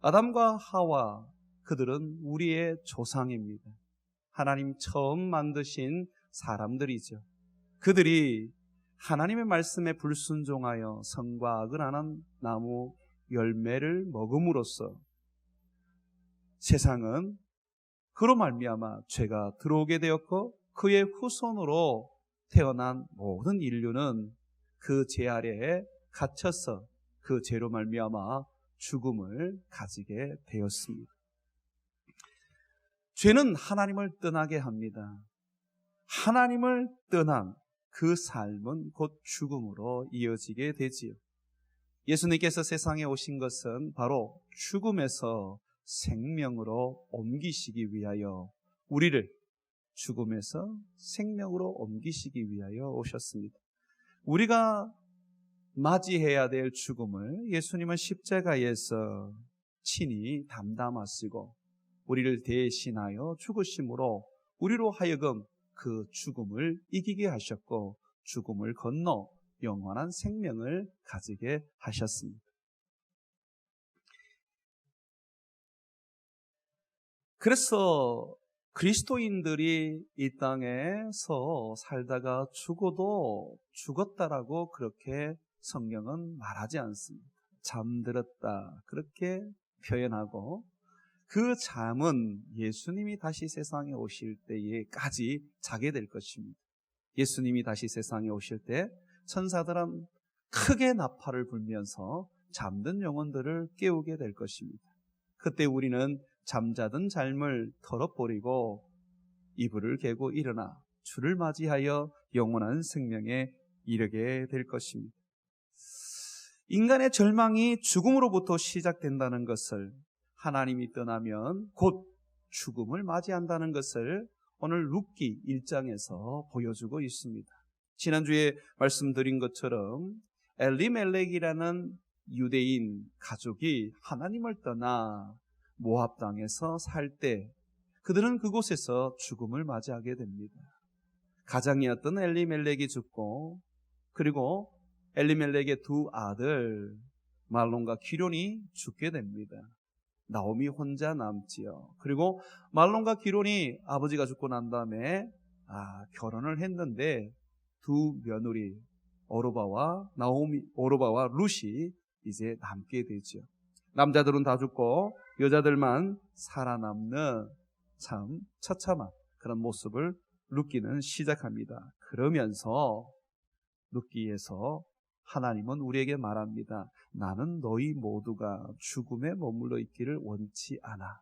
아담과 하와, 그들은 우리의 조상입니다. 하나님 처음 만드신 사람들이죠. 그들이 하나님의 말씀에 불순종하여 선과 악을 아는 나무 열매를 먹음으로써 세상은 그로 말미암아 죄가 들어오게 되었고, 그의 후손으로 태어난 모든 인류는 그 죄 아래에 갇혀서 그 죄로 말미암아 죽음을 가지게 되었습니다. 죄는 하나님을 떠나게 합니다. 하나님을 떠난 그 삶은 곧 죽음으로 이어지게 되지요. 예수님께서 세상에 오신 것은 바로 죽음에서 생명으로 옮기시기 위하여, 우리를 죽음에서 생명으로 옮기시기 위하여 오셨습니다. 우리가 맞이해야 될 죽음을 예수님은 십자가에서 친히 담담하시고 우리를 대신하여 죽으심으로 우리로 하여금 그 죽음을 이기게 하셨고, 죽음을 건너 영원한 생명을 가지게 하셨습니다. 그래서 그리스도인들이 이 땅에서 살다가 죽어도 죽었다라고 그렇게 성경은 말하지 않습니다. 잠들었다 그렇게 표현하고, 그 잠은 예수님이 다시 세상에 오실 때에까지 자게 될 것입니다. 예수님이 다시 세상에 오실 때 천사들은 크게 나팔을 불면서 잠든 영혼들을 깨우게 될 것입니다. 그때 우리는 잠자던 삶을 털어버리고 이불을 개고 일어나 주를 맞이하여 영원한 생명에 이르게 될 것입니다. 인간의 절망이 죽음으로부터 시작된다는 것을, 하나님이 떠나면 곧 죽음을 맞이한다는 것을 오늘 룻기 1장에서 보여주고 있습니다. 지난주에 말씀드린 것처럼 엘리멜렉이라는 유대인 가족이 하나님을 떠나 모압 땅에서 살 때 그들은 그곳에서 죽음을 맞이하게 됩니다. 가장이었던 엘리멜렉이 죽고, 그리고 엘리멜렉의 두 아들 말론과 기론이 죽게 됩니다. 나오미 혼자 남지요. 그리고 말론과 기론이 아버지가 죽고 난 다음에 결혼을 했는데 두 며느리 오르바와 룻이 이제 남게 되죠. 남자들은 다 죽고 여자들만 살아남는 참 처참한 그런 모습을 룻기는 시작합니다. 그러면서 룻기에서 하나님은 우리에게 말합니다. 나는 너희 모두가 죽음에 머물러 있기를 원치 않아.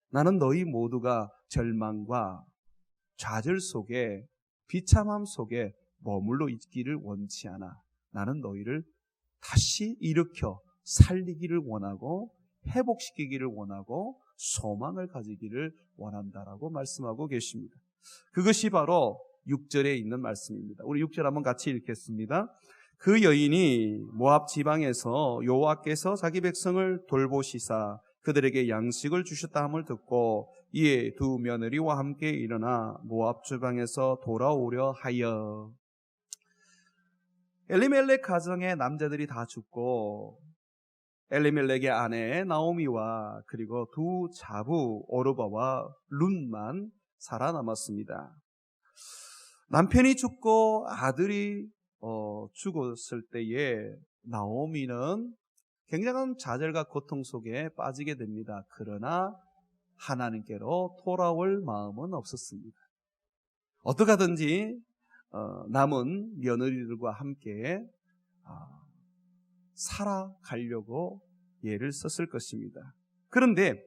나는 너희 모두가 절망과 좌절 속에, 비참함 속에 머물러 있기를 원치 않아. 나는 너희를 다시 일으켜 살리기를 원하고 회복시키기를 원하고 소망을 가지기를 원한다라고 말씀하고 계십니다. 그것이 바로 6절에 있는 말씀입니다. 우리 6절 한번 같이 읽겠습니다. 그 여인이 모압 지방에서 여호와께서 자기 백성을 돌보시사 그들에게 양식을 주셨다 함을 듣고 이에 두 며느리와 함께 일어나 모압 지방에서 돌아오려 하여. 엘리멜렉 가정의 남자들이 다 죽고 엘리멜렉의 아내 나오미와 그리고 두 자부 오르바와 룻만 살아남았습니다. 남편이 죽고 아들이 죽었을 때에 나오미는 굉장한 좌절과 고통 속에 빠지게 됩니다. 그러나 하나님께로 돌아올 마음은 없었습니다. 어떻게 하든지 남은 며느리들과 함께 살아가려고 애를 썼을 것입니다. 그런데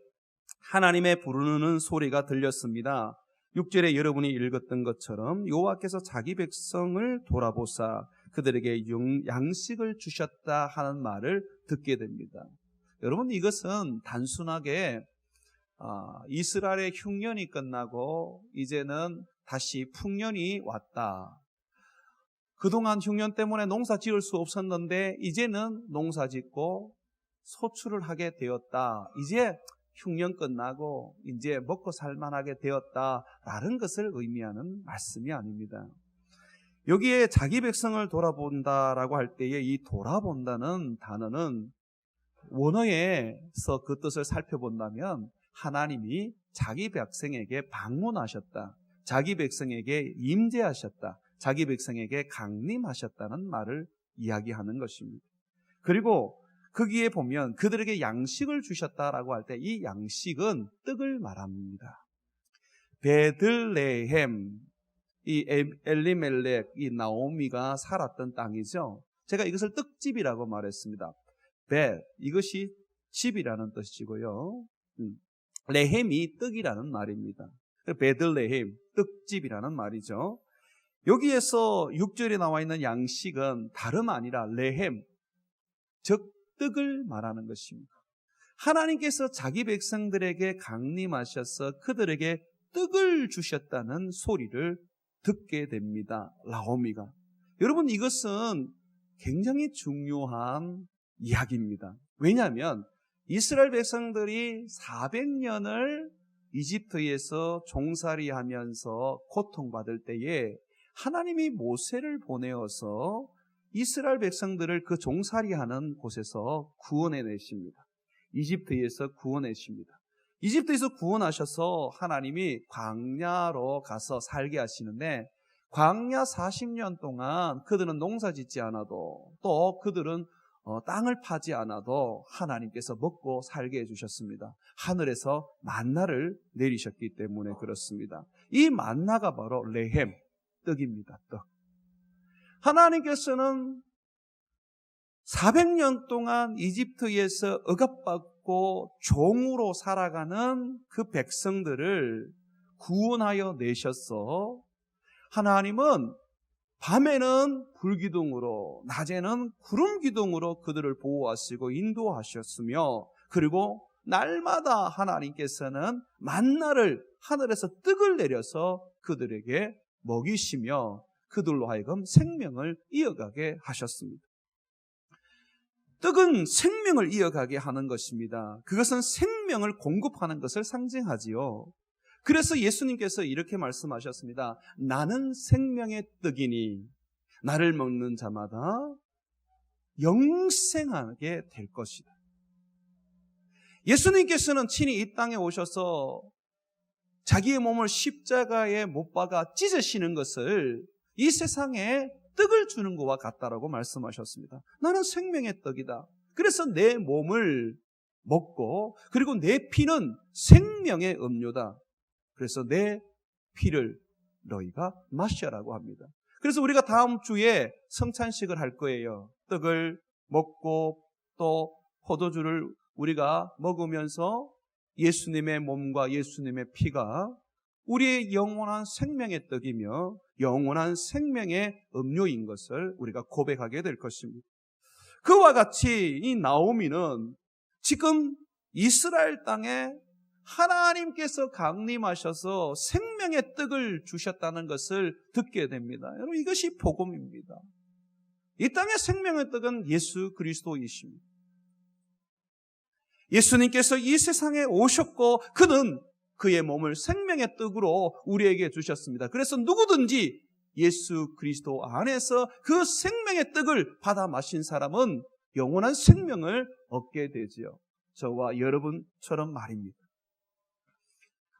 하나님의 부르는 소리가 들렸습니다. 6절에 여러분이 읽었던 것처럼 여호와께서 자기 백성을 돌아보사 그들에게 양식을 주셨다 하는 말을 듣게 됩니다. 여러분, 이것은 단순하게 이스라엘의 흉년이 끝나고 이제는 다시 풍년이 왔다. 그동안 흉년 때문에 농사 지을 수 없었는데 이제는 농사 짓고 소출을 하게 되었다. 이제 흉년 끝나고 이제 먹고 살만하게 되었다라는 것을 의미하는 말씀이 아닙니다. 여기에 자기 백성을 돌아본다라고 할 때에 이 돌아본다는 단어는 원어에서 그 뜻을 살펴본다면 하나님이 자기 백성에게 방문하셨다, 자기 백성에게 임재하셨다, 자기 백성에게 강림하셨다는 말을 이야기하는 것입니다. 그리고 거기에 보면 그들에게 양식을 주셨다라고 할 때 이 양식은 떡을 말합니다. 베들레헴, 이 엘리멜렉, 이 나오미가 살았던 땅이죠. 제가 이것을 떡집이라고 말했습니다. 이것이 집이라는 뜻이고요. 레헴이 떡이라는 말입니다. 베들레헴, 떡집이라는 말이죠. 여기에서 6절에 나와 있는 양식은 다름 아니라 레헴, 즉 떡을 말하는 것입니다. 하나님께서 자기 백성들에게 강림하셔서 그들에게 떡을 주셨다는 소리를 듣게 됩니다. 나오미가. 여러분, 이것은 굉장히 중요한 이야기입니다. 왜냐하면 이스라엘 백성들이 400년을 이집트에서 종살이하면서 고통받을 때에 하나님이 모세를 보내어서 이스라엘 백성들을 그 종살이하는 곳에서 구원해내십니다. 이집트에서 구원해십니다. 이집트에서 구원하셔서 하나님이 광야로 가서 살게 하시는데, 광야 40년 동안 그들은 농사 짓지 않아도, 또 그들은 땅을 파지 않아도 하나님께서 먹고 살게 해주셨습니다. 하늘에서 만나를 내리셨기 때문에 그렇습니다. 이 만나가 바로 레헴, 떡입니다. 떡. 하나님께서는 400년 동안 이집트에서 억압받고 종으로 살아가는 그 백성들을 구원하여 내셔서 하나님은 밤에는 불기둥으로, 낮에는 구름기둥으로 그들을 보호하시고 인도하셨으며, 그리고 날마다 하나님께서는 만나를, 하늘에서 떡을 내려서 그들에게 먹이시며 그들로 하여금 생명을 이어가게 하셨습니다. 떡은 생명을 이어가게 하는 것입니다. 그것은 생명을 공급하는 것을 상징하지요. 그래서 예수님께서 이렇게 말씀하셨습니다. 나는 생명의 떡이니 나를 먹는 자마다 영생하게 될 것이다. 예수님께서는 친히 이 땅에 오셔서 자기의 몸을 십자가에 못 박아 찢으시는 것을 이 세상에 떡을 주는 것과 같다라고 말씀하셨습니다. 나는 생명의 떡이다. 그래서 내 몸을 먹고, 그리고 내 피는 생명의 음료다. 그래서 내 피를 너희가 마셔라고 합니다. 그래서 우리가 다음 주에 성찬식을 할 거예요. 떡을 먹고 또 포도주를 우리가 먹으면서 예수님의 몸과 예수님의 피가 우리의 영원한 생명의 떡이며 영원한 생명의 음료인 것을 우리가 고백하게 될 것입니다. 그와 같이 이 나오미는 지금 이스라엘 땅에 하나님께서 강림하셔서 생명의 떡을 주셨다는 것을 듣게 됩니다. 여러분, 이것이 복음입니다. 이 땅의 생명의 떡은 예수 그리스도이십니다. 예수님께서 이 세상에 오셨고 그는 그의 몸을 생명의 떡으로 우리에게 주셨습니다. 그래서 누구든지 예수 그리스도 안에서 그 생명의 떡을 받아 마신 사람은 영원한 생명을 얻게 되지요. 저와 여러분처럼 말입니다.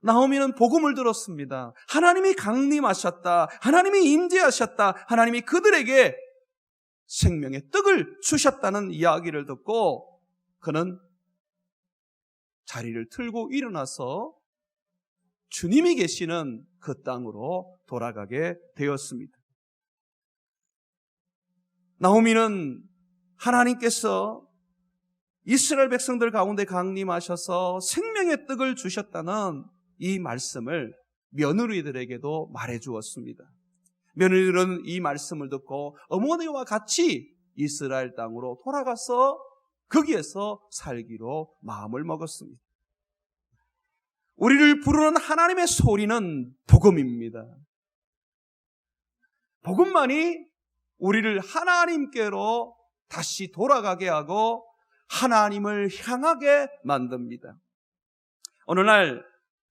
나오미는 복음을 들었습니다. 하나님이 강림하셨다. 하나님이 임재하셨다. 하나님이 그들에게 생명의 떡을 주셨다는 이야기를 듣고 그는 자리를 틀고 일어나서 주님이 계시는 그 땅으로 돌아가게 되었습니다. 나오미는 하나님께서 이스라엘 백성들 가운데 강림하셔서 생명의 떡을 주셨다는 이 말씀을 며느리들에게도 말해 주었습니다. 며느리들은 이 말씀을 듣고 어머니와 같이 이스라엘 땅으로 돌아가서 거기에서 살기로 마음을 먹었습니다. 우리를 부르는 하나님의 소리는 복음입니다. 복음만이 우리를 하나님께로 다시 돌아가게 하고 하나님을 향하게 만듭니다. 어느 날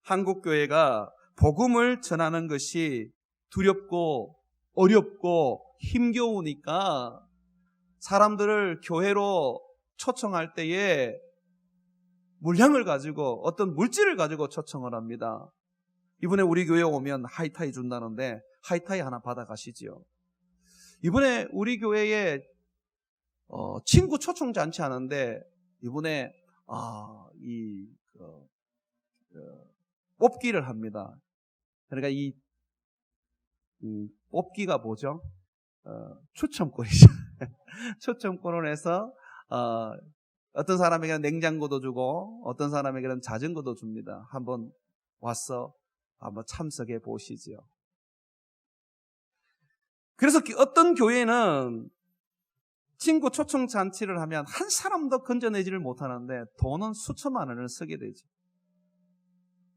한국교회가 복음을 전하는 것이 두렵고 어렵고 힘겨우니까 사람들을 교회로 초청할 때에 물량을 가지고 어떤 물질을 가지고 초청을 합니다. 이번에 우리 교회 오면 하이타이 준다는데 하이타이 하나 받아가시지요. 이번에 우리 교회에 친구 초청 잔치 하는데 이번에 뽑기를 합니다. 그러니까 이 뽑기가 뭐죠? 추첨권이죠. 추첨권을 해서 어떤 사람에게는 냉장고도 주고 어떤 사람에게는 자전거도 줍니다. 한번 와서 한번 참석해 보시죠. 그래서 어떤 교회는 친구 초청 잔치를 하면 한 사람도 건져내지를 못하는데 돈은 수천만 원을 쓰게 되죠.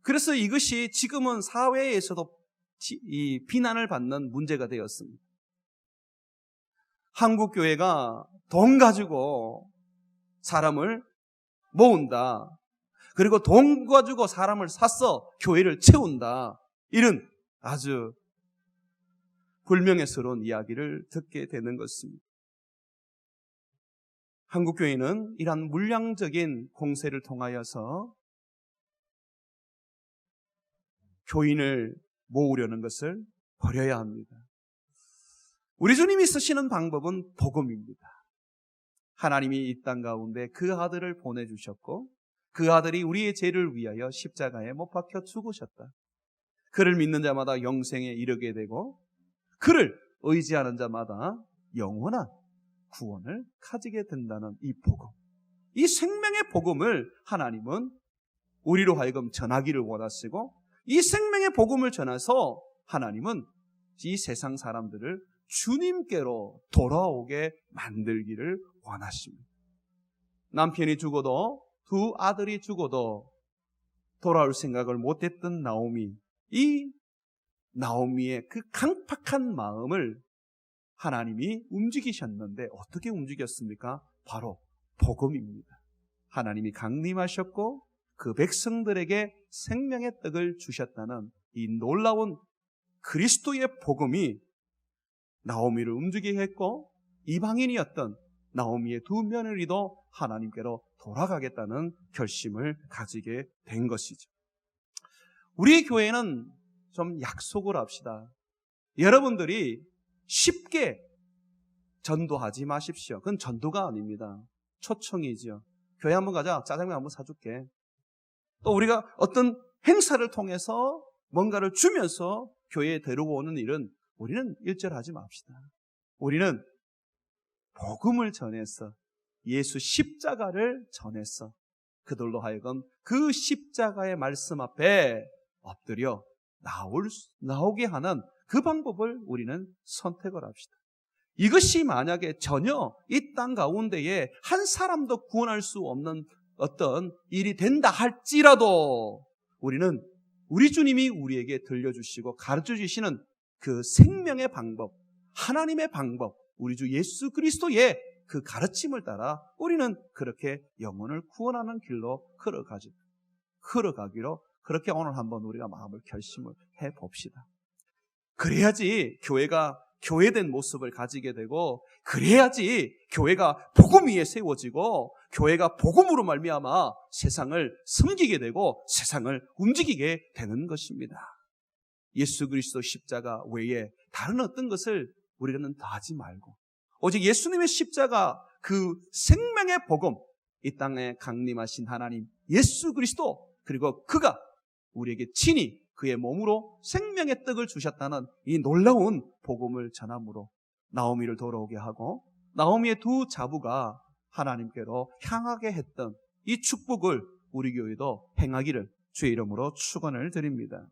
그래서 이것이 지금은 사회에서도 이 비난을 받는 문제가 되었습니다. 한국 교회가 돈 가지고 사람을 모은다. 그리고 돈 가지고 사람을 사서 교회를 채운다. 이런 아주 불명예스러운 이야기를 듣게 되는 것입니다. 한국 교회는 이러한 물량적인 공세를 통하여서 교인을 모으려는 것을 버려야 합니다. 우리 주님이 쓰시는 방법은 복음입니다. 하나님이 이 땅 가운데 그 아들을 보내주셨고 그 아들이 우리의 죄를 위하여 십자가에 못 박혀 죽으셨다. 그를 믿는 자마다 영생에 이르게 되고 그를 의지하는 자마다 영원한 구원을 가지게 된다는 이 복음, 이 생명의 복음을 하나님은 우리로 하여금 전하기를 원하시고 이 생명의 복음을 전해서 하나님은 이 세상 사람들을 주님께로 돌아오게 만들기를 원하십니다. 남편이 죽어도 두 아들이 죽어도 돌아올 생각을 못했던 나오미, 이 나오미의 그 강팍한 마음을 하나님이 움직이셨는데 어떻게 움직였습니까? 바로 복음입니다. 하나님이 강림하셨고 그 백성들에게 생명의 떡을 주셨다는 이 놀라운 그리스도의 복음이 나오미를 움직이게 했고 이방인이었던 나오미의 두 며느리도 하나님께로 돌아가겠다는 결심을 가지게 된 것이죠. 우리 교회는 좀 약속을 합시다. 여러분들이 쉽게 전도하지 마십시오. 그건 전도가 아닙니다. 초청이죠. 교회 한번 가자. 짜장면 한번 사줄게. 또 우리가 어떤 행사를 통해서 뭔가를 주면서 교회에 데려오는 일은 우리는 일절하지 맙시다. 우리는 복음을 전해서 예수 십자가를 전해서 그들로 하여금 그 십자가의 말씀 앞에 엎드려 나오게 하는 그 방법을 우리는 선택을 합시다. 이것이 만약에 전혀 이 땅 가운데에 한 사람도 구원할 수 없는 어떤 일이 된다 할지라도 우리는 우리 주님이 우리에게 들려주시고 가르쳐주시는 그 생명의 방법, 하나님의 방법, 우리 주 예수 그리스도의 그 가르침을 따라 우리는 그렇게 영혼을 구원하는 길로 걸어가기로 그렇게 오늘 한번 우리가 마음을 결심을 해봅시다. 그래야지 교회가 교회된 모습을 가지게 되고 그래야지 교회가 복음 위에 세워지고 교회가 복음으로 말미암아 세상을 섬기게 되고 세상을 움직이게 되는 것입니다. 예수 그리스도 십자가 외에 다른 어떤 것을 우리는 다 하지 말고 오직 예수님의 십자가 그 생명의 복음, 이 땅에 강림하신 하나님 예수 그리스도 그리고 그가 우리에게 친히 그의 몸으로 생명의 떡을 주셨다는 이 놀라운 복음을 전함으로 나오미를 돌아오게 하고 나오미의 두 자부가 하나님께로 향하게 했던 이 축복을 우리 교회도 행하기를 주의 이름으로 축원을 드립니다.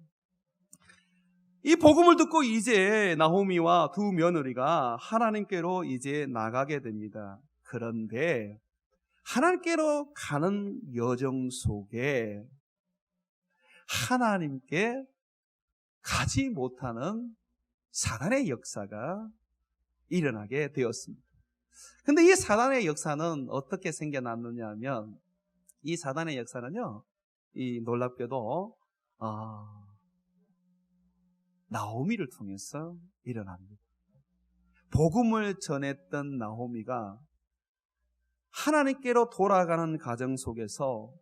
이 복음을 듣고 이제 나오미와 두 며느리가 하나님께로 이제 나가게 됩니다. 그런데 하나님께로 가는 여정 속에 하나님께 가지 못하는 사단의 역사가 일어나게 되었습니다. 근데 이 사단의 역사는 어떻게 생겨났느냐 하면 이 사단의 역사는요, 이 놀랍게도 나오미를 통해서 일어납니다. 복음을 전했던 나오미가 하나님께로 돌아가는 과정 속에서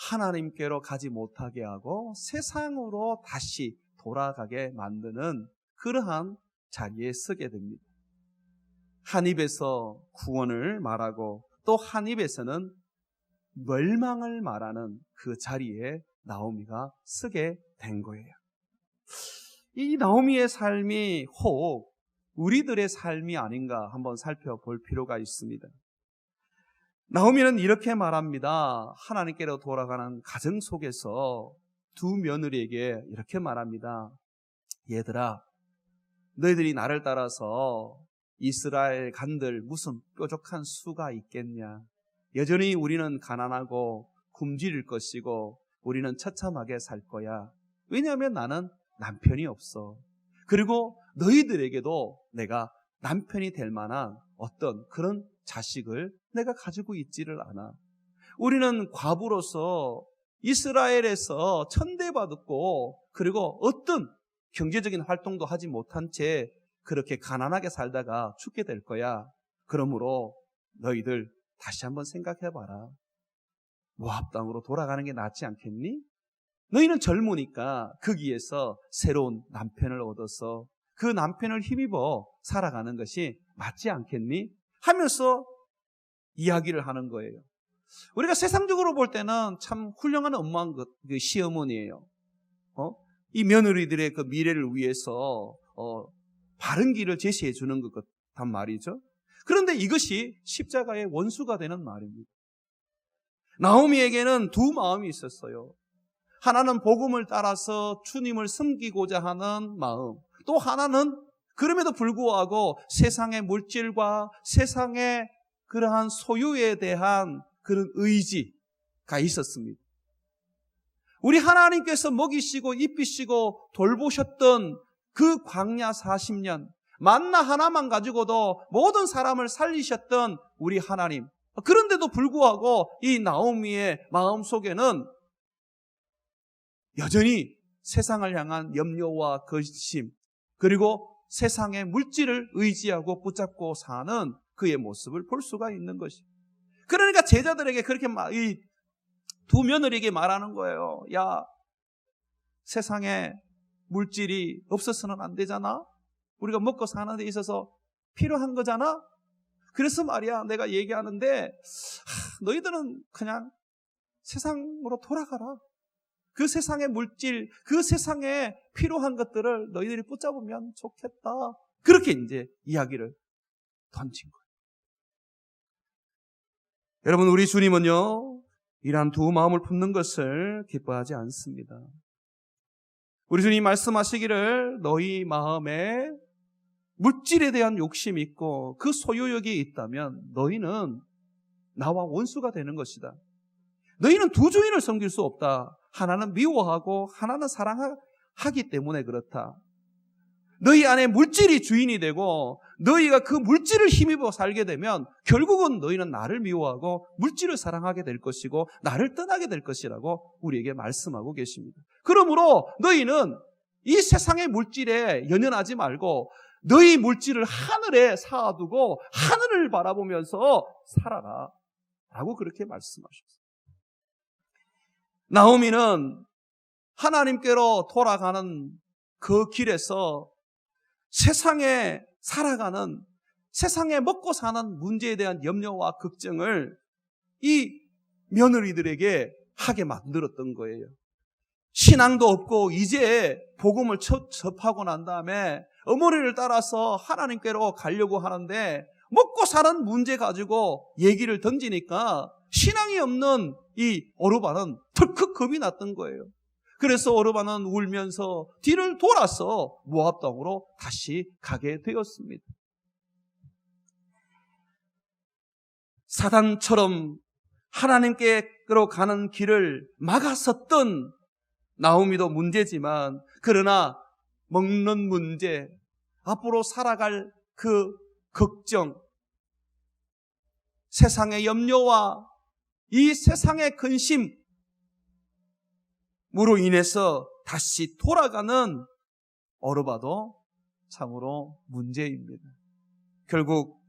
하나님께로 가지 못하게 하고 세상으로 다시 돌아가게 만드는 그러한 자리에 서게 됩니다. 한 입에서 구원을 말하고 또 한 입에서는 멸망을 말하는 그 자리에 나오미가 서게 된 거예요. 이 나오미의 삶이 혹 우리들의 삶이 아닌가 한번 살펴볼 필요가 있습니다. 나오미는 이렇게 말합니다. 하나님께로 돌아가는 가정 속에서 두 며느리에게 이렇게 말합니다. 얘들아, 너희들이 나를 따라서 이스라엘 간들 무슨 뾰족한 수가 있겠냐. 여전히 우리는 가난하고 굶주릴 것이고 우리는 처참하게 살 거야. 왜냐하면 나는 남편이 없어. 그리고 너희들에게도 내가 남편이 될 만한 어떤 그런 자식을 내가 가지고 있지를 않아. 우리는 과부로서 이스라엘에서 천대받았고 그리고 어떤 경제적인 활동도 하지 못한 채 그렇게 가난하게 살다가 죽게 될 거야. 그러므로 너희들 다시 한번 생각해봐라. 모압 땅으로 돌아가는 게 낫지 않겠니? 너희는 젊으니까 거기에서 새로운 남편을 얻어서 그 남편을 힘입어 살아가는 것이 맞지 않겠니? 하면서 이야기를 하는 거예요. 우리가 세상적으로 볼 때는 참 훌륭한 엄마인 그 시어머니예요. 이 며느리들의 그 미래를 위해서 바른 길을 제시해 주는 것 같단 말이죠. 그런데 이것이 십자가의 원수가 되는 말입니다. 나오미에게는 두 마음이 있었어요. 하나는 복음을 따라서 주님을 섬기고자 하는 마음, 또 하나는 그럼에도 불구하고 세상의 물질과 세상의 그러한 소유에 대한 그런 의지가 있었습니다. 우리 하나님께서 먹이시고 입히시고 돌보셨던 그 광야 40년, 만나 하나만 가지고도 모든 사람을 살리셨던 우리 하나님. 그런데도 불구하고 이 나오미의 마음속에는 여전히 세상을 향한 염려와 근심, 그리고 세상의 물질을 의지하고 붙잡고 사는 그의 모습을 볼 수가 있는 것입니다. 그러니까 제자들에게 그렇게 이 두 며느리에게 말하는 거예요. 야, 세상에 물질이 없어서는 안 되잖아. 우리가 먹고 사는 데 있어서 필요한 거잖아. 그래서 말이야, 내가 얘기하는데 너희들은 그냥 세상으로 돌아가라. 그 세상의 물질, 그 세상에 필요한 것들을 너희들이 붙잡으면 좋겠다. 그렇게 이제 이야기를 던진 거예요. 여러분, 우리 주님은요, 이러한 두 마음을 품는 것을 기뻐하지 않습니다. 우리 주님 말씀하시기를 너희 마음에 물질에 대한 욕심이 있고 그 소유욕이 있다면 너희는 나와 원수가 되는 것이다. 너희는 두 주인을 섬길 수 없다. 하나는 미워하고 하나는 사랑하기 때문에 그렇다. 너희 안에 물질이 주인이 되고 너희가 그 물질을 힘입어 살게 되면 결국은 너희는 나를 미워하고 물질을 사랑하게 될 것이고 나를 떠나게 될 것이라고 우리에게 말씀하고 계십니다. 그러므로 너희는 이 세상의 물질에 연연하지 말고 너희 물질을 하늘에 쌓아두고 하늘을 바라보면서 살아라 라고 그렇게 말씀하셨어요. 나오미는 하나님께로 돌아가는 그 길에서 세상에 살아가는, 세상에 먹고 사는 문제에 대한 염려와 걱정을 이 며느리들에게 하게 만들었던 거예요. 신앙도 없고 이제 복음을 접하고 난 다음에 어머니를 따라서 하나님께로 가려고 하는데 먹고 사는 문제 가지고 얘기를 던지니까 신앙이 없는 이 오르바는 덜컥 겁이 났던 거예요. 그래서 오르바는 울면서 뒤를 돌아서 모압 땅으로 다시 가게 되었습니다. 사단처럼 하나님께로 가는 길을 막았었던 나오미도 문제지만 그러나 먹는 문제, 앞으로 살아갈 그 걱정, 세상의 염려와 이 세상의 근심으로 인해서 다시 돌아가는 오르바도 참으로 문제입니다. 결국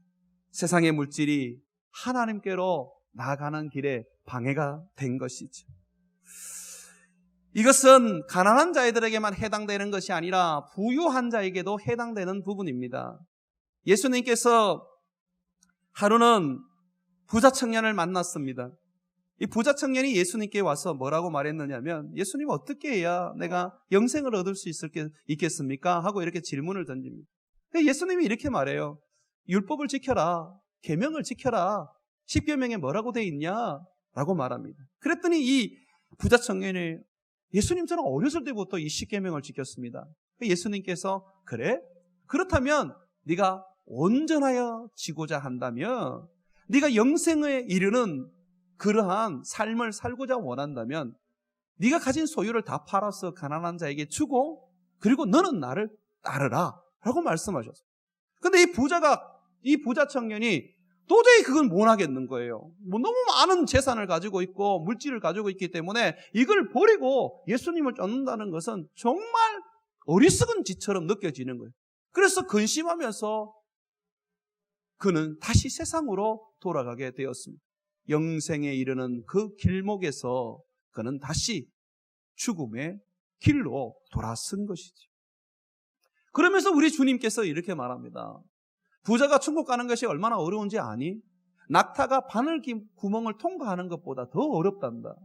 세상의 물질이 하나님께로 나아가는 길에 방해가 된 것이죠. 이것은 가난한 자들에게만 해당되는 것이 아니라 부유한 자에게도 해당되는 부분입니다. 예수님께서 하루는 부자 청년을 만났습니다. 이 부자 청년이 예수님께 와서 뭐라고 말했느냐면, 예수님 어떻게 해야 내가 영생을 얻을 수 있겠습니까? 하고 이렇게 질문을 던집니다. 예수님이 이렇게 말해요. 율법을 지켜라. 계명을 지켜라. 10계명에 뭐라고 돼 있냐? 라고 말합니다. 그랬더니 이 부자 청년이, 예수님 저는 어렸을 때부터 이 10계명을 지켰습니다. 예수님께서, 그래? 그렇다면 네가 온전하여 지고자 한다면, 네가 영생에 이르는 그러한 삶을 살고자 원한다면 네가 가진 소유를 다 팔아서 가난한 자에게 주고, 그리고 너는 나를 따르라 라고 말씀하셨어요. 근데 이 부자 청년이 도저히 그걸 못 하겠는 거예요. 너무 많은 재산을 가지고 있고 물질을 가지고 있기 때문에 이걸 버리고 예수님을 쫓는다는 것은 정말 어리석은 짓처럼 느껴지는 거예요. 그래서 근심하면서 그는 다시 세상으로 돌아가게 되었습니다. 영생에 이르는 그 길목에서 그는 다시 죽음의 길로 돌아선 것이죠. 그러면서 우리 주님께서 이렇게 말합니다. 부자가 천국 가는 것이 얼마나 어려운지 아니? 낙타가 바늘 구멍을 통과하는 것보다 더 어렵단다.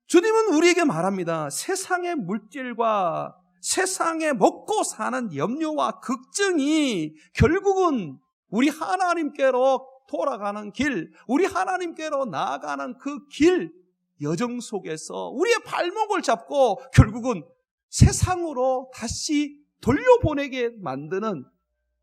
주님은 우리에게 말합니다. 세상의 물질과 세상에 먹고 사는 염려와 걱정이 결국은 우리 하나님께로 돌아가는 길, 우리 하나님께로 나아가는 그 길, 여정 속에서 우리의 발목을 잡고 결국은 세상으로 다시 돌려보내게 만드는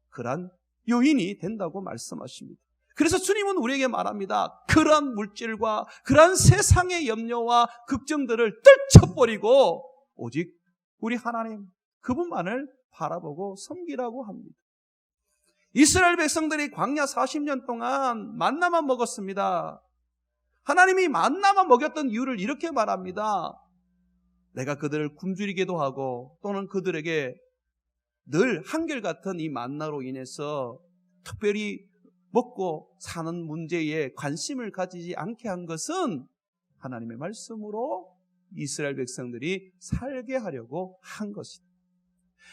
그러한 요인이 된다고 말씀하십니다. 그래서 주님은 우리에게 말합니다. 그러한 물질과 그러한 세상의 염려와 걱정들을 떨쳐버리고 오직 우리 하나님 그분만을 바라보고 섬기라고 합니다. 이스라엘 백성들이 광야 40년 동안 만나만 먹었습니다. 하나님이 만나만 먹였던 이유를 이렇게 말합니다. 내가 그들을 굶주리게도 하고 또는 그들에게 늘 한결같은 이 만나로 인해서 특별히 먹고 사는 문제에 관심을 가지지 않게 한 것은 하나님의 말씀으로 이스라엘 백성들이 살게 하려고 한 것이다.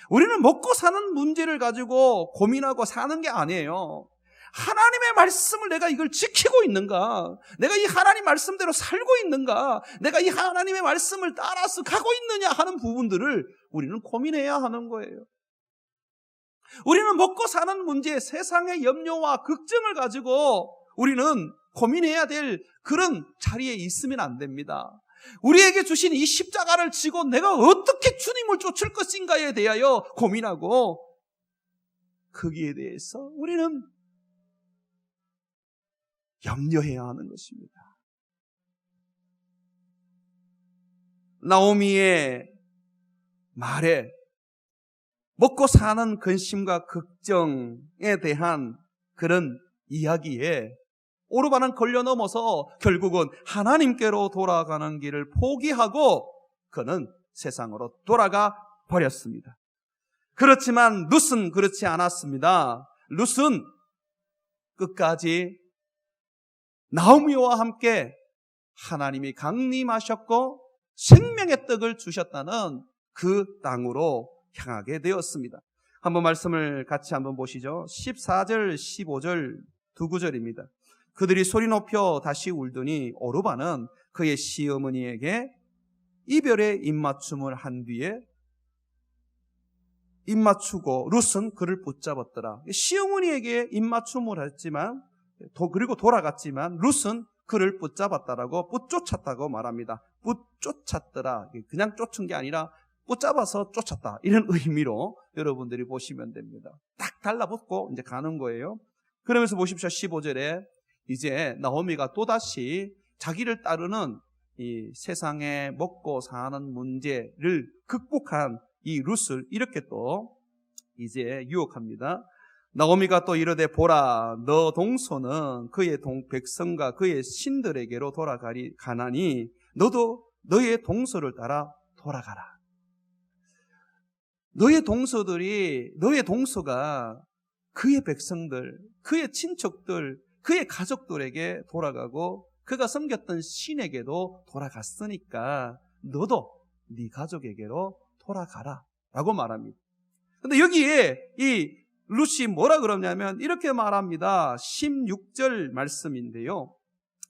우리는 먹고 사는 문제를 가지고 고민하고 사는 게 아니에요. 하나님의 말씀을 내가 이걸 지키고 있는가? 내가 이 하나님 말씀대로 살고 있는가? 내가 이 하나님의 말씀을 따라서 가고 있느냐 하는 부분들을 우리는 고민해야 하는 거예요. 우리는 먹고 사는 문제, 세상의 염려와 걱정을 가지고 우리는 고민해야 될 그런 자리에 있으면 안 됩니다. 우리에게 주신 이 십자가를 지고 내가 어떻게 주님을 쫓을 것인가에 대하여 고민하고 거기에 대해서 우리는 염려해야 하는 것입니다. 나오미의 말에 먹고 사는 근심과 걱정에 대한 그런 이야기에 오르반은 걸려 넘어서 결국은 하나님께로 돌아가는 길을 포기하고 그는 세상으로 돌아가 버렸습니다. 그렇지만 룻은 그렇지 않았습니다. 룻은 끝까지 나오미와 함께 하나님이 강림하셨고 생명의 떡을 주셨다는 그 땅으로 향하게 되었습니다. 한번 말씀을 같이 한번 보시죠. 14절, 15절 두 구절입니다. 그들이 소리 높여 다시 울더니 오르반은 그의 시어머니에게 이별의 입맞춤을 한 뒤에 입맞추고 룻은 그를 붙잡았더라. 시어머니에게 입맞춤을 했지만 그리고 돌아갔지만 룻은 그를 붙잡았다라고 붙쫓았다고 말합니다. 붙쫓았더라. 그냥 쫓은 게 아니라 붙잡아서 쫓았다. 이런 의미로 여러분들이 보시면 됩니다. 딱 달라붙고 이제 가는 거예요. 그러면서 보십시오. 15절에 이제 나오미가 또다시 자기를 따르는 이 세상에 먹고 사는 문제를 극복한 이 룻을 이렇게 또 이제 유혹합니다. 나오미가 또 이르되 보라 너 동서는 그의 백성과 그의 신들에게로 가나니 너도 너의 동서를 따라 돌아가라. 너의 동서가 그의 백성들, 그의 친척들, 그의 가족들에게 돌아가고 그가 섬겼던 신에게도 돌아갔으니까 너도 네 가족에게로 돌아가라 라고 말합니다. 근데 여기에 이 룻이 뭐라 그러냐면 이렇게 말합니다. 16절 말씀인데요.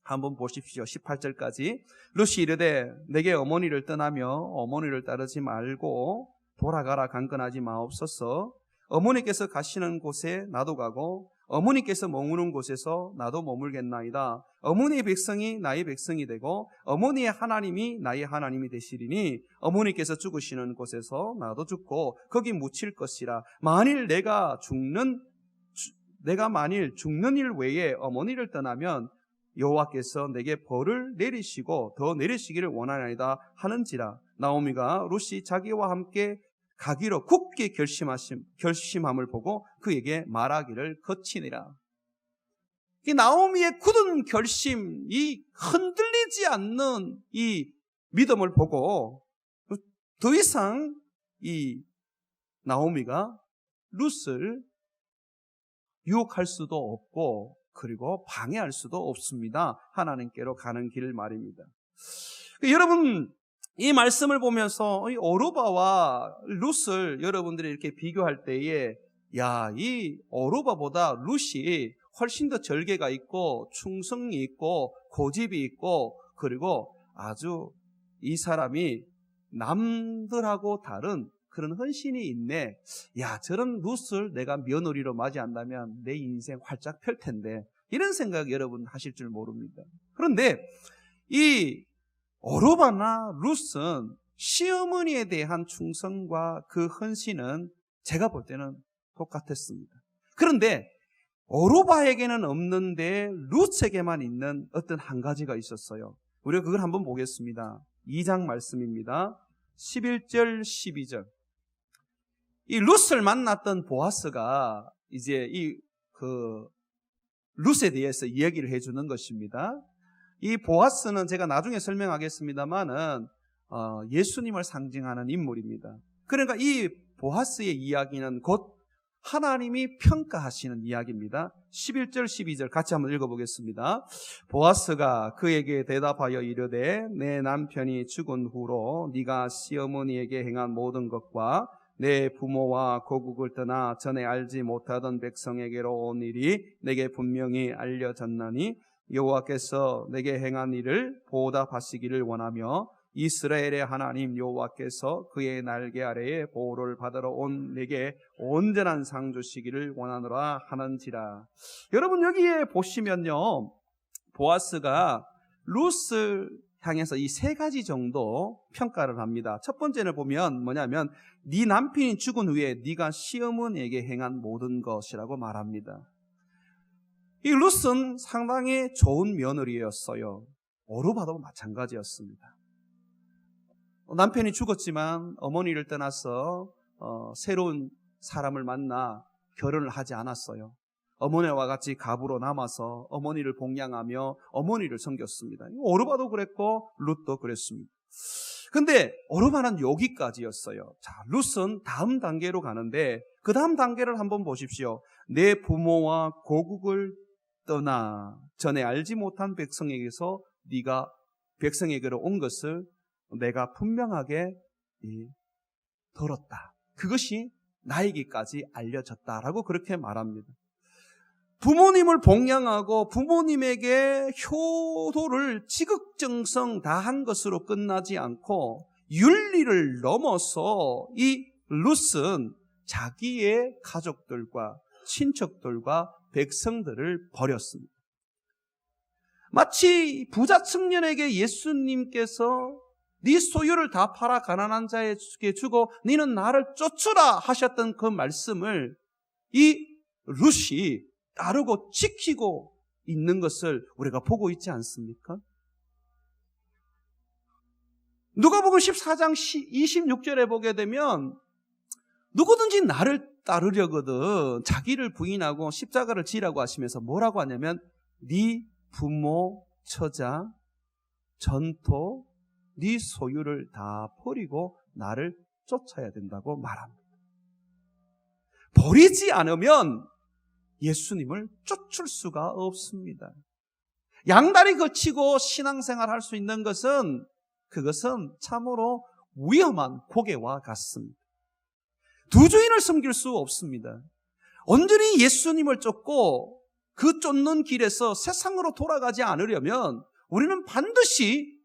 한번 보십시오. 18절까지. 룻이 이르되 내게 어머니를 떠나며 어머니를 따르지 말고 돌아가라 강건하지 마옵소서. 어머니께서 가시는 곳에 나도 가고 어머니께서 머무는 곳에서 나도 머물겠나이다. 어머니의 백성이 나의 백성이 되고 어머니의 하나님이 나의 하나님이 되시리니 어머니께서 죽으시는 곳에서 나도 죽고 거기 묻힐 것이라. 내가 만일 죽는 일 외에 어머니를 떠나면 여호와께서 내게 벌을 내리시고 더 내리시기를 원하나이다 하는지라. 나오미가 룻이 자기와 함께 가기로 굳게 결심함을 보고 그에게 말하기를 거치니라. 이 나오미의 굳은 결심, 이 흔들리지 않는 이 믿음을 보고 더 이상 이 나오미가 룻을 유혹할 수도 없고 그리고 방해할 수도 없습니다. 하나님께로 가는 길 말입니다. 여러분, 이 말씀을 보면서 이 오르바와 룻을 여러분들이 이렇게 비교할 때에 이 오르바보다 룻이 훨씬 더 절개가 있고 충성이 있고 고집이 있고 그리고 아주 이 사람이 남들하고 다른 그런 헌신이 있네. 저런 룻을 내가 며느리로 맞이한다면 내 인생 활짝 펼 텐데 이런 생각 여러분 하실 줄 모릅니다. 그런데 이 오르바나 룻은 시어머니에 대한 충성과 그 헌신은 제가 볼 때는 똑같았습니다. 그런데 오르바에게는 없는데 룻에게만 있는 어떤 한 가지가 있었어요. 우리가 그걸 한번 보겠습니다. 2장 말씀입니다. 11절 12절. 이 룻을 만났던 보아스가 이제 룻에 대해서 이야기를 해주는 것입니다. 이 보아스는 제가 나중에 설명하겠습니다만은 예수님을 상징하는 인물입니다. 그러니까 이 보아스의 이야기는 곧 하나님이 평가하시는 이야기입니다. 11절 12절 같이 한번 읽어보겠습니다. 보아스가 그에게 대답하여 이르되 내 남편이 죽은 후로 네가 시어머니에게 행한 모든 것과 내 부모와 고국을 떠나 전에 알지 못하던 백성에게로 온 일이 내게 분명히 알려졌나니 여호와께서 내게 행한 일을 보답하시기를 원하며 이스라엘의 하나님 여호와께서 그의 날개 아래에 보호를 받으러 온 내게 온전한 상 주시기를 원하노라 하는지라. 여러분 여기에 보시면요, 보아스가 룻을 향해서 이 세 가지 정도 평가를 합니다. 첫 번째는 보면 뭐냐면 네 남편이 죽은 후에 네가 시어머니에게 행한 모든 것이라고 말합니다. 이 룻은 상당히 좋은 며느리였어요. 오르바도 마찬가지였습니다. 남편이 죽었지만 어머니를 떠나서 새로운 사람을 만나 결혼을 하지 않았어요. 어머니와 같이 갑으로 남아서 어머니를 봉양하며 어머니를 섬겼습니다. 오르바도 그랬고 룻도 그랬습니다. 근데 오르바는 여기까지였어요. 자, 룻은 다음 단계로 가는데 그 다음 단계를 한번 보십시오. 내 부모와 고국을 떠나 전에 알지 못한 백성에게서 네가 백성에게로 온 것을 내가 분명하게 들었다. 그것이 나에게까지 알려졌다라고 그렇게 말합니다. 부모님을 봉양하고 부모님에게 효도를 지극정성 다한 것으로 끝나지 않고 윤리를 넘어서 이 룻은 자기의 가족들과 친척들과 백성들을 버렸습니다. 마치 부자 청년에게 예수님께서 네 소유를 다 팔아 가난한 자에게 주고 너는 나를 쫓으라 하셨던 그 말씀을 이 룻이 따르고 지키고 있는 것을 우리가 보고 있지 않습니까? 누가복음 14장 26절에 보게 되면 누구든지 나를 따르려거든 자기를 부인하고 십자가를 지라고 하시면서 뭐라고 하냐면 네 부모, 처자, 전토, 네 소유를 다 버리고 나를 쫓아야 된다고 말합니다. 버리지 않으면 예수님을 쫓을 수가 없습니다. 양다리 걸치고 신앙생활 할 수 있는 것은 그것은 참으로 위험한 고개와 같습니다. 두 주인을 섬길 수 없습니다. 온전히 예수님을 쫓고 그 쫓는 길에서 세상으로 돌아가지 않으려면 우리는 반드시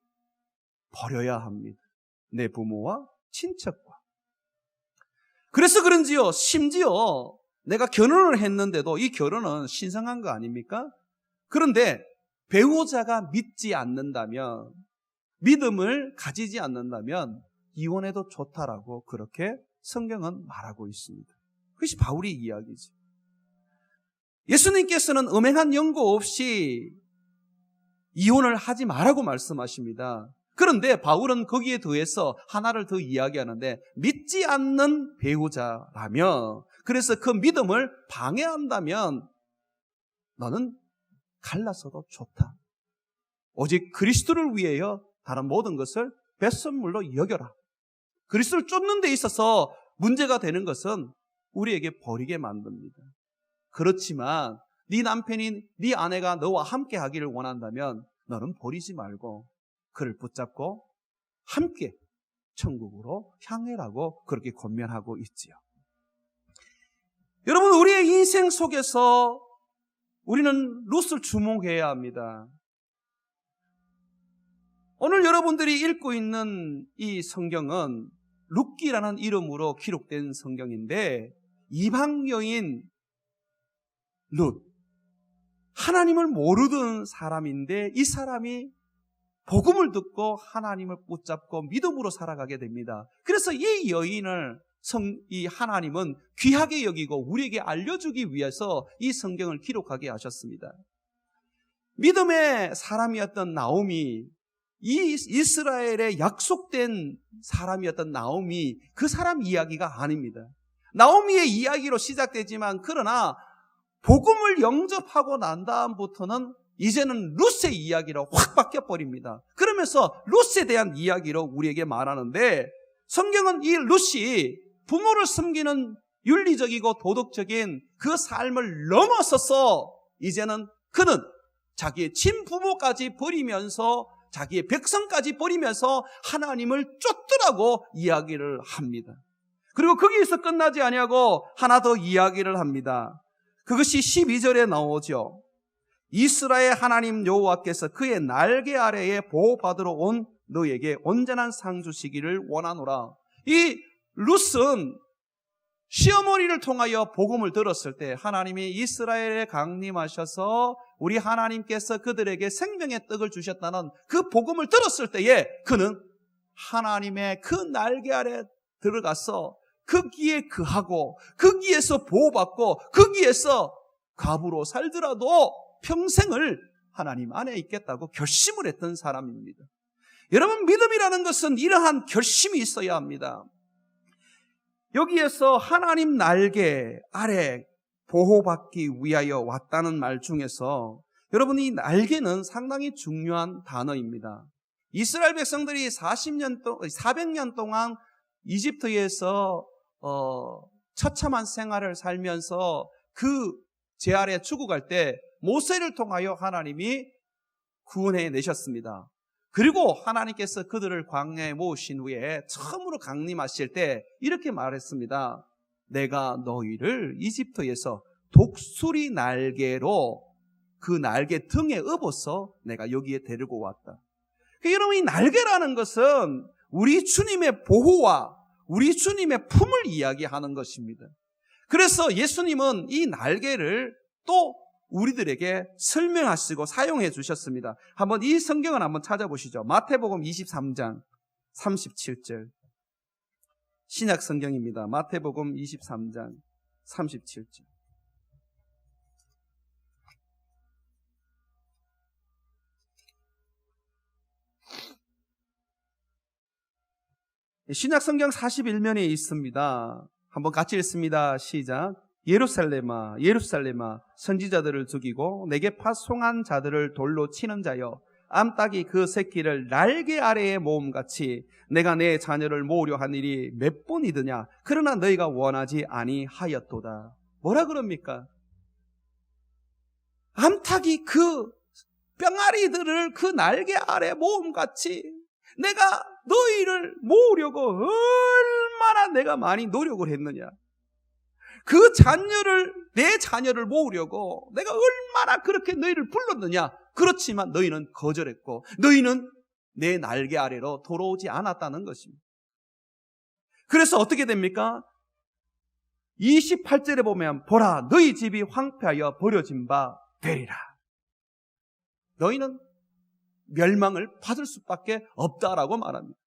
버려야 합니다. 내 부모와 친척과. 그래서 그런지요, 심지어 내가 결혼을 했는데도 이 결혼은 신성한 거 아닙니까? 그런데 배우자가 믿지 않는다면, 믿음을 가지지 않는다면 이혼해도 좋다라고 그렇게 성경은 말하고 있습니다. 그것이 바울의 이야기죠. 예수님께서는 음행한 연고 없이 이혼을 하지 말라고 말씀하십니다. 그런데 바울은 거기에 더해서 하나를 더 이야기하는데, 믿지 않는 배우자라면, 그래서 그 믿음을 방해한다면 너는 갈라서도 좋다. 오직 그리스도를 위하여 다른 모든 것을 뱃선물로 여겨라. 그리스도를 쫓는 데 있어서 문제가 되는 것은 우리에게 버리게 만듭니다. 그렇지만 네 남편이, 네 아내가 너와 함께 하기를 원한다면 너는 버리지 말고 그를 붙잡고 함께 천국으로 향해라고 그렇게 권면하고 있지요. 여러분, 우리의 인생 속에서 우리는 룻을 주목해야 합니다. 오늘 여러분들이 읽고 있는 이 성경은 룻기라는 이름으로 기록된 성경인데, 이방 여인 룻, 하나님을 모르던 사람인데 이 사람이 복음을 듣고 하나님을 붙잡고 믿음으로 살아가게 됩니다. 그래서 이 여인을 이 하나님은 귀하게 여기고 우리에게 알려주기 위해서 이 성경을 기록하게 하셨습니다. 믿음의 사람이었던 나오미, 이 이스라엘의 약속된 사람이었던 나오미, 그 사람 이야기가 아닙니다. 나오미의 이야기로 시작되지만, 그러나 복음을 영접하고 난 다음부터는 이제는 룻의 이야기로 확 바뀌어버립니다. 그러면서 룻에 대한 이야기로 우리에게 말하는데, 성경은 이 룻이 부모를 섬기는 윤리적이고 도덕적인 그 삶을 넘어서서 이제는 그는 자기의 친부모까지 버리면서, 자기의 백성까지 버리면서 하나님을 쫓더라고 이야기를 합니다. 그리고 거기에서 끝나지 아니하고 하나 더 이야기를 합니다. 그것이 12절에 나오죠. 이스라엘 하나님 여호와께서 그의 날개 아래에 보호받으러 온 너에게 온전한 상 주시기를 원하노라. 이 룻은 시어머니를 통하여 복음을 들었을 때 하나님이 이스라엘에 강림하셔서 우리 하나님께서 그들에게 생명의 떡을 주셨다는 그 복음을 들었을 때에 그는 하나님의 그 날개 아래 들어가서 거기에 거하고 거기에서 보호받고 거기에서 과부로 살더라도 평생을 하나님 안에 있겠다고 결심을 했던 사람입니다. 여러분, 믿음이라는 것은 이러한 결심이 있어야 합니다. 여기에서 하나님 날개 아래 보호받기 위하여 왔다는 말 중에서 여러분, 이 날개는 상당히 중요한 단어입니다. 이스라엘 백성들이 400년 동안 이집트에서 처참한 생활을 살면서 그 제 아래 죽어갈 때 모세를 통하여 하나님이 구원해 내셨습니다. 그리고 하나님께서 그들을 광야에 모으신 후에 처음으로 강림하실 때 이렇게 말했습니다. 내가 너희를 이집트에서 독수리 날개로 그 날개 등에 업어서 내가 여기에 데리고 왔다. 여러분, 이 날개라는 것은 우리 주님의 보호와 우리 주님의 품을 이야기하는 것입니다. 그래서 예수님은 이 날개를 또 우리들에게 설명하시고 사용해 주셨습니다. 한번 이 성경을 한번 찾아보시죠. 마태복음 23장 37절. 신약 성경입니다. 마태복음 23장 37절. 신약 성경 41면에 있습니다. 한번 같이 읽습니다. 시작. 예루살렘아, 예루살렘아, 선지자들을 죽이고 내게 파송한 자들을 돌로 치는 자여, 암탉이 그 새끼를 날개 아래에 모음같이 내가 내 자녀를 모으려 한 일이 몇 번이더냐. 그러나 너희가 원하지 아니하였도다. 뭐라 그럽니까? 암탉이 그 뿅아리들을 그 날개 아래 모음같이 내가 너희를 모으려고 얼마나 내가 많이 노력을 했느냐. 그 내 자녀를 모으려고 내가 얼마나 그렇게 너희를 불렀느냐. 그렇지만 너희는 거절했고 너희는 내 날개 아래로 돌아오지 않았다는 것입니다. 그래서 어떻게 됩니까? 28절에 보면 보라 너희 집이 황폐하여 버려진 바 되리라. 너희는 멸망을 받을 수밖에 없다라고 말합니다.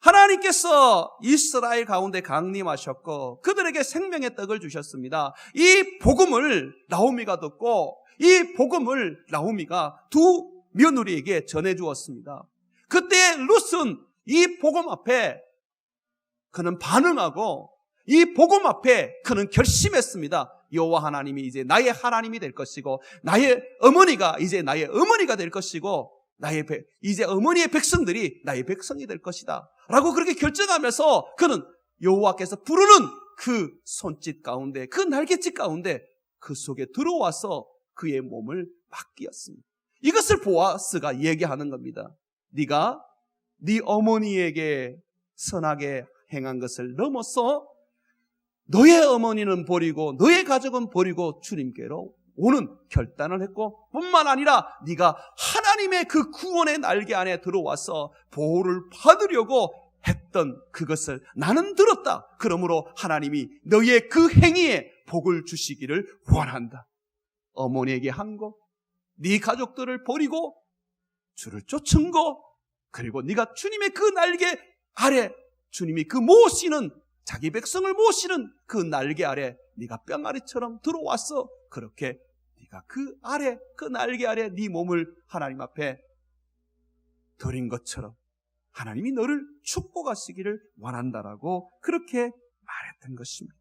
하나님께서 이스라엘 가운데 강림하셨고 그들에게 생명의 떡을 주셨습니다. 이 복음을 나오미가 듣고 이 복음을 나오미가 두 며느리에게 전해주었습니다. 그때 룻은 이 복음 앞에 그는 반응하고 이 복음 앞에 그는 결심했습니다. 여호와 하나님이 이제 나의 하나님이 될 것이고 나의 어머니가 이제 나의 어머니가 될 것이고 이제 어머니의 백성들이 나의 백성이 될 것이다 라고 그렇게 결정하면서 그는 여호와께서 부르는 그 손짓 가운데 그 날갯짓 가운데 그 속에 들어와서 그의 몸을 맡기었습니다. 이것을 보아스가 얘기하는 겁니다. 네가 네 어머니에게 선하게 행한 것을 넘어서 너의 어머니는 버리고 너의 가족은 버리고 주님께로 오는 결단을 했고 뿐만 아니라 네가 하나님의 그 구원의 날개 안에 들어와서 보호를 받으려고 했던 그것을 나는 들었다. 그러므로 하나님이 너의 그 행위에 복을 주시기를 원한다. 어머니에게 한 거, 네 가족들을 버리고 주를 쫓은 거, 그리고 네가 주님의 그 날개 아래 주님이 그 모시는 자기 백성을 모시는 그 날개 아래 네가 뿅아리처럼 들어왔어. 그렇게 네가 그 아래 그 날개 아래 네 몸을 하나님 앞에 드린 것처럼 하나님이 너를 축복하시기를 원한다라고 그렇게 말했던 것입니다.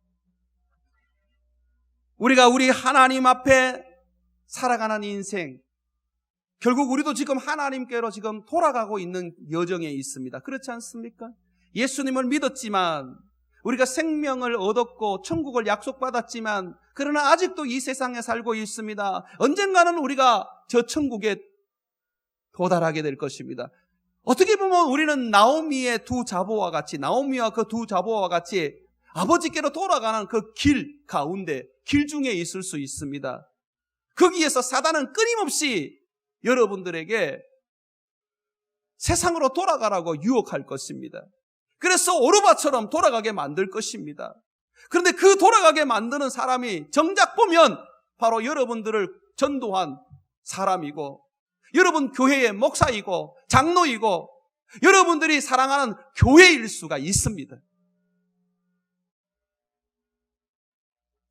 우리가 우리 하나님 앞에 살아가는 인생, 결국 우리도 지금 하나님께로 지금 돌아가고 있는 여정에 있습니다. 그렇지 않습니까? 예수님을 믿었지만 우리가 생명을 얻었고 천국을 약속받았지만 그러나 아직도 이 세상에 살고 있습니다. 언젠가는 우리가 저 천국에 도달하게 될 것입니다. 어떻게 보면 우리는 나오미와 그 두 자보와 같이 아버지께로 돌아가는 그 길 가운데 길 중에 있을 수 있습니다. 거기에서 사단은 끊임없이 여러분들에게 세상으로 돌아가라고 유혹할 것입니다. 그래서 오르바처럼 돌아가게 만들 것입니다. 그런데 그 돌아가게 만드는 사람이 정작 보면 바로 여러분들을 전도한 사람이고 여러분 교회의 목사이고 장로이고 여러분들이 사랑하는 교회일 수가 있습니다.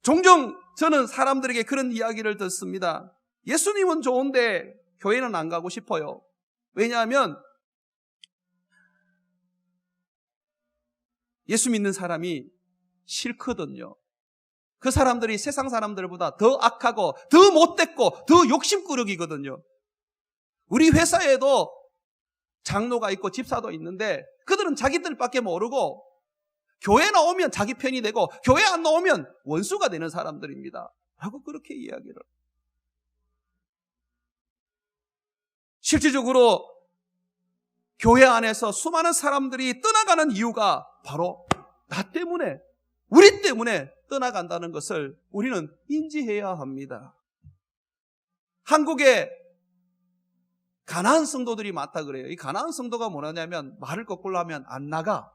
종종 저는 사람들에게 그런 이야기를 듣습니다. 예수님은 좋은데 교회는 안 가고 싶어요. 왜냐하면 예수 믿는 사람이 싫거든요. 그 사람들이 세상 사람들보다 더 악하고 더 못됐고 더 욕심꾸러기거든요. 우리 회사에도 장로가 있고 집사도 있는데 그들은 자기들밖에 모르고 교회 나오면 자기 편이 되고 교회 안 나오면 원수가 되는 사람들입니다 라고 그렇게 이야기를. 실질적으로 교회 안에서 수많은 사람들이 떠나가는 이유가 바로 나 때문에, 우리 때문에 떠나간다는 것을 우리는 인지해야 합니다. 한국에 가나안 성도들이 많다 그래요. 이 가나안 성도가 뭐냐면 말을 거꾸로 하면 안 나가.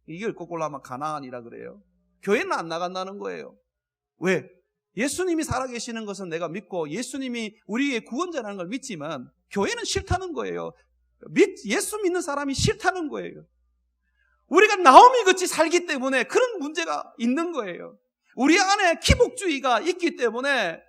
이걸 거꾸로 하면 가나안이라 그래요. 교회는 안 나간다는 거예요. 왜? 예수님이 살아계시는 것은 내가 믿고 예수님이 우리의 구원자라는 걸 믿지만 교회는 싫다는 거예요. 예수 믿는 사람이 싫다는 거예요. 우리가 나오미 같이 살기 때문에 그런 문제가 있는 거예요. 우리 안에 기복주의가 있기 때문에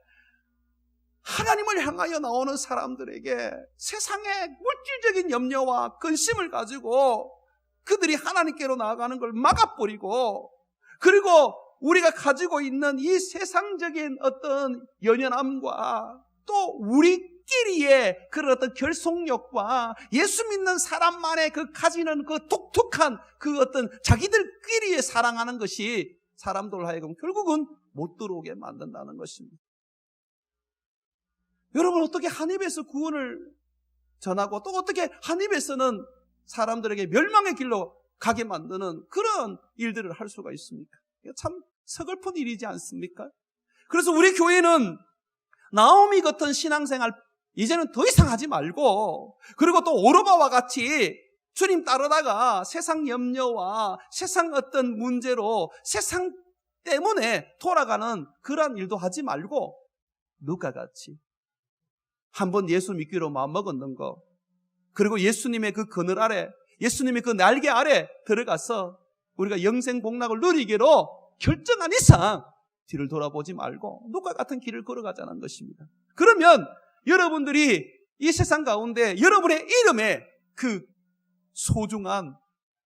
하나님을 향하여 나오는 사람들에게 세상의 물질적인 염려와 근심을 가지고 그들이 하나님께로 나아가는 걸 막아버리고, 그리고 우리가 가지고 있는 이 세상적인 어떤 연연함과 또 우리끼리의 그런 어떤 결속력과 예수 믿는 사람만의 그 가지는 그 독특한 그 어떤 자기들끼리의 사랑하는 것이 사람들 하여금 결국은 못 들어오게 만든다는 것입니다. 여러분, 어떻게 한 입에서 구원을 전하고 또 어떻게 한 입에서는 사람들에게 멸망의 길로 가게 만드는 그런 일들을 할 수가 있습니까? 참 서글픈 일이지 않습니까? 그래서 우리 교회는 나오미 같은 신앙생활 이제는 더 이상 하지 말고, 그리고 또 오르바와 같이 주님 따르다가 세상 염려와 세상 어떤 문제로 세상 때문에 돌아가는 그러한 일도 하지 말고, 누가 같이 한번 예수 믿기로 마음먹었는 거, 그리고 예수님의 그 그늘 아래, 예수님의 그 날개 아래 들어가서 우리가 영생 복락을 누리기로 결정한 이상 뒤를 돌아보지 말고 누가 같은 길을 걸어가자는 것입니다. 그러면 여러분들이 이 세상 가운데 여러분의 이름에 그 소중한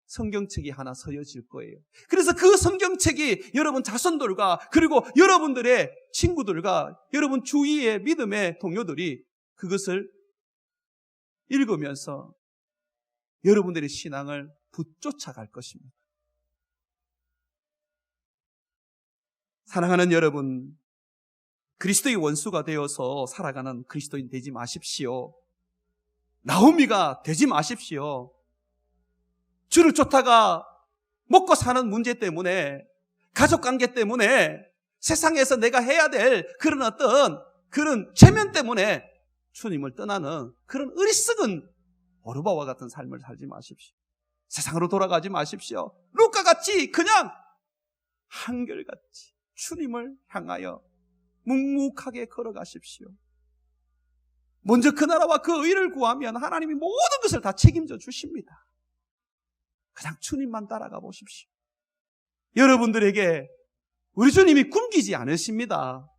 성경책이 하나 서여질 거예요. 그래서 그 성경책이 여러분 자손들과 그리고 여러분들의 친구들과 여러분 주위의 믿음의 동료들이 그것을 읽으면서 여러분들의 신앙을 붙쫓아갈 것입니다. 사랑하는 여러분, 그리스도의 원수가 되어서 살아가는 그리스도인 되지 마십시오. 나오미가 되지 마십시오. 주를 쫓다가 먹고 사는 문제 때문에, 가족관계 때문에, 세상에서 내가 해야 될 그런 어떤 그런 체면 때문에 주님을 떠나는 그런 어리석은 오르바와 같은 삶을 살지 마십시오. 세상으로 돌아가지 마십시오. 루카같이 그냥 한결같이 주님을 향하여 묵묵하게 걸어가십시오. 먼저 그 나라와 그 의를 구하면 하나님이 모든 것을 다 책임져 주십니다. 그냥 주님만 따라가 보십시오. 여러분들에게 우리 주님이 굶기지 않으십니다.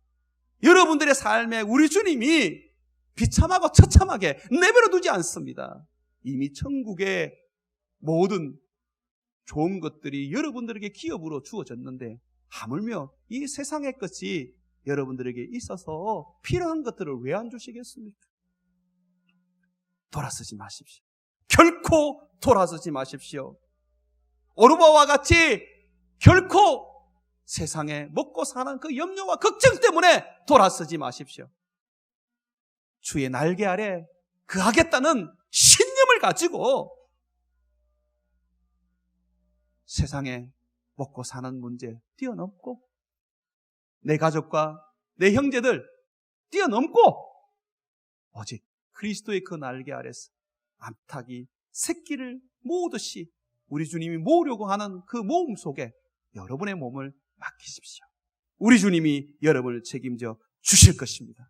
여러분들의 삶에 우리 주님이 비참하고 처참하게 내버려 두지 않습니다. 이미 천국의 모든 좋은 것들이 여러분들에게 기업으로 주어졌는데 하물며 이 세상의 것이 여러분들에게 있어서 필요한 것들을 왜 안 주시겠습니까? 돌아서지 마십시오. 결코 돌아서지 마십시오. 오르바와 같이 결코 세상에 먹고 사는 그 염려와 걱정 때문에 돌아서지 마십시오. 주의 날개 아래 거하겠다는 신념을 가지고 세상에 먹고 사는 문제 뛰어넘고 내 가족과 내 형제들 뛰어넘고 오직 그리스도의 그 날개 아래서 암탉이 새끼를 모으듯이 우리 주님이 모으려고 하는 그 모음 속에 여러분의 몸을 맡기십시오. 우리 주님이 여러분을 책임져 주실 것입니다.